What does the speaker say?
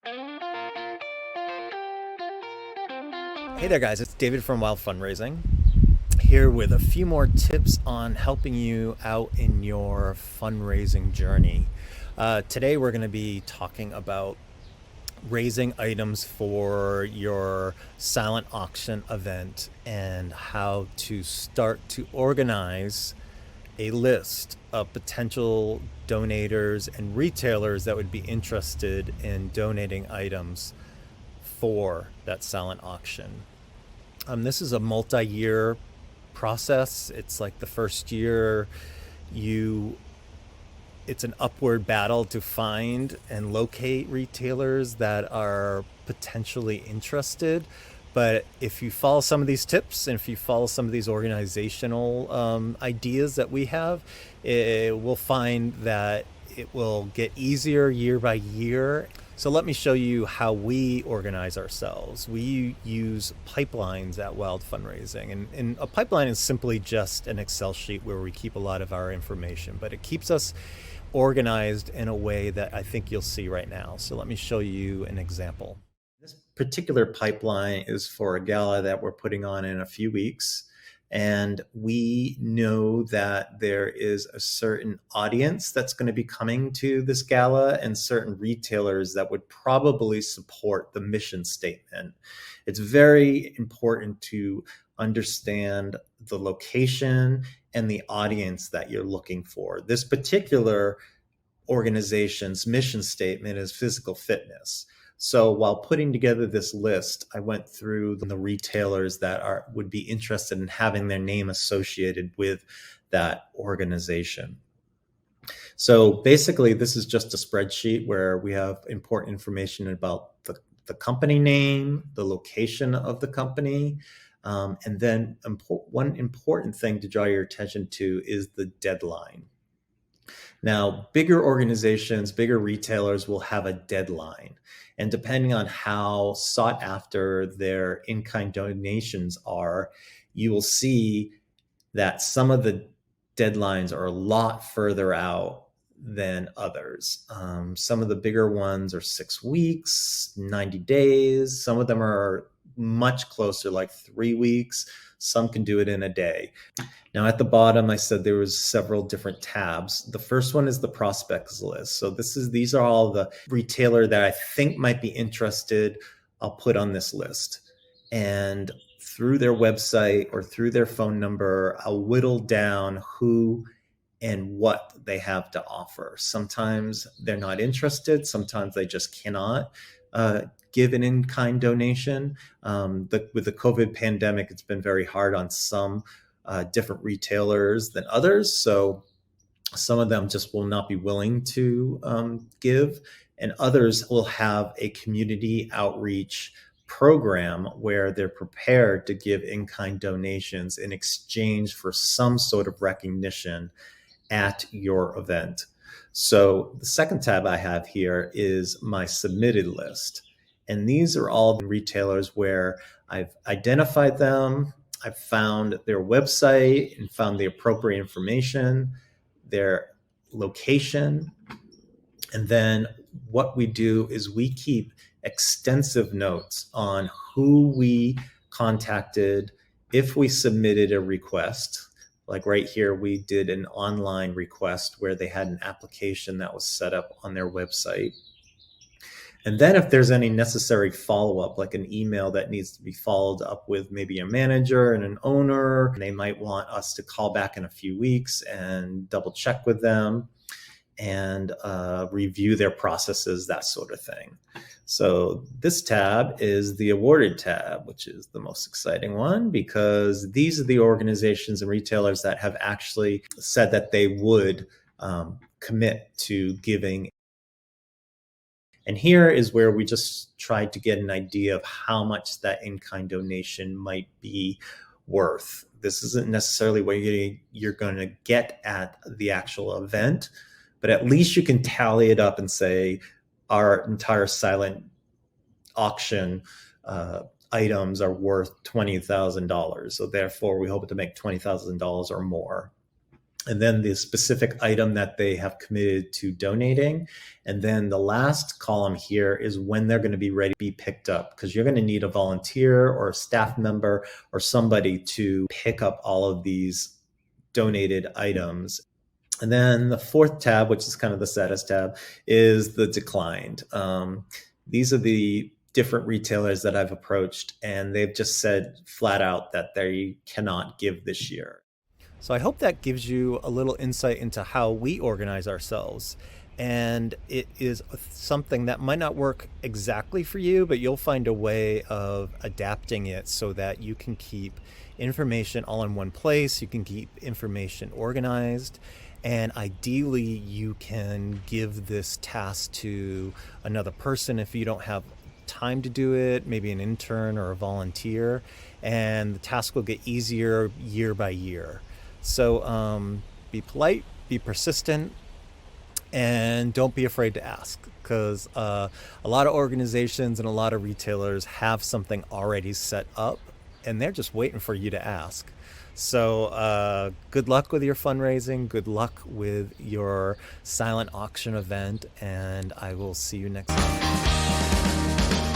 Hey there, guys. It's David from Wild Fundraising here with a few more tips on helping you out in your fundraising journey. Today, we're going to be talking about raising items for your silent auction event and how to start to organize a list of potential donators and retailers that would be interested in donating items for that silent auction. This is a multi-year process. It's like the first year it's an upward battle to find and locate retailers that are potentially interested. But if you follow some of these tips and if you follow some of these organizational ideas that we have, we'll find that it will get easier year by year. So let me show you how we organize ourselves. We use pipelines at Wild Fundraising. And a pipeline is simply just an Excel sheet where we keep a lot of our information, but it keeps us organized in a way that I think you'll see right now. So let me show you an example. This particular pipeline is for a gala that we're putting on in a few weeks. And we know that there is a certain audience that's going to be coming to this gala and certain retailers that would probably support the mission statement. It's very important to understand the location and the audience that you're looking for. This particular organization's mission statement is physical fitness. So while putting together this list, I went through the retailers that would be interested in having their name associated with that organization. So basically, this is just a spreadsheet where we have important information about the company name, the location of the company, and then one important thing to draw your attention to is the deadline. Now, bigger organizations, bigger retailers will have a deadline. And depending on how sought after their in-kind donations are, you will see that some of the deadlines are a lot further out than others. Some of the bigger ones are 6 weeks, 90 days. Some of them are much closer, like 3 weeks. Some can do it in a day. Now at the bottom, I said there was several different tabs. The first one is the prospects list. So these are all the retailer that I think might be interested. I'll put on this list. And through their website or through their phone number, I'll whittle down who and what they have to offer. Sometimes they're not interested. Sometimes they just cannot give an in-kind donation. With the COVID pandemic, it's been very hard on some different retailers than others. So some of them just will not be willing to give, and others will have a community outreach program where they're prepared to give in-kind donations in exchange for some sort of recognition at your event. So the second tab I have here is my submitted list. And these are all the retailers where I've identified them, I've found their website and found the appropriate information, their location. And then what we do is we keep extensive notes on who we contacted if we submitted a request. Like right here, we did an online request where they had an application that was set up on their website. And then if there's any necessary follow-up, like an email that needs to be followed up with maybe a manager and an owner, they might want us to call back in a few weeks and double check with them and review their processes, that sort of thing. So this tab is the awarded tab, which is the most exciting one because these are the organizations and retailers that have actually said that they would commit to giving. And here is where we just tried to get an idea of how much that in-kind donation might be worth. This isn't necessarily what you're going to get at the actual event, but at least you can tally it up and say our entire silent auction items are worth $20,000. So therefore, we hope to make $20,000 or more. and then the specific item that they have committed to donating. And then the last column here is when they're going to be ready to be picked up, because you're going to need a volunteer or a staff member or somebody to pick up all of these donated items. And then the fourth tab, which is kind of the saddest tab, is the declined. These are the different retailers that I've approached, and they've just said flat out that they cannot give this year. So I hope that gives you a little insight into how we organize ourselves. And it is something that might not work exactly for you, but you'll find a way of adapting it so that you can keep information all in one place. You can keep information organized. And ideally, you can give this task to another person if you don't have time to do it, maybe an intern or a volunteer, and the task will get easier year by year. So be polite, be persistent, and don't be afraid to ask, because a lot of organizations and a lot of retailers have something already set up and they're just waiting for you to ask. So good luck with your fundraising, good luck with your silent auction event, and I will see you next time.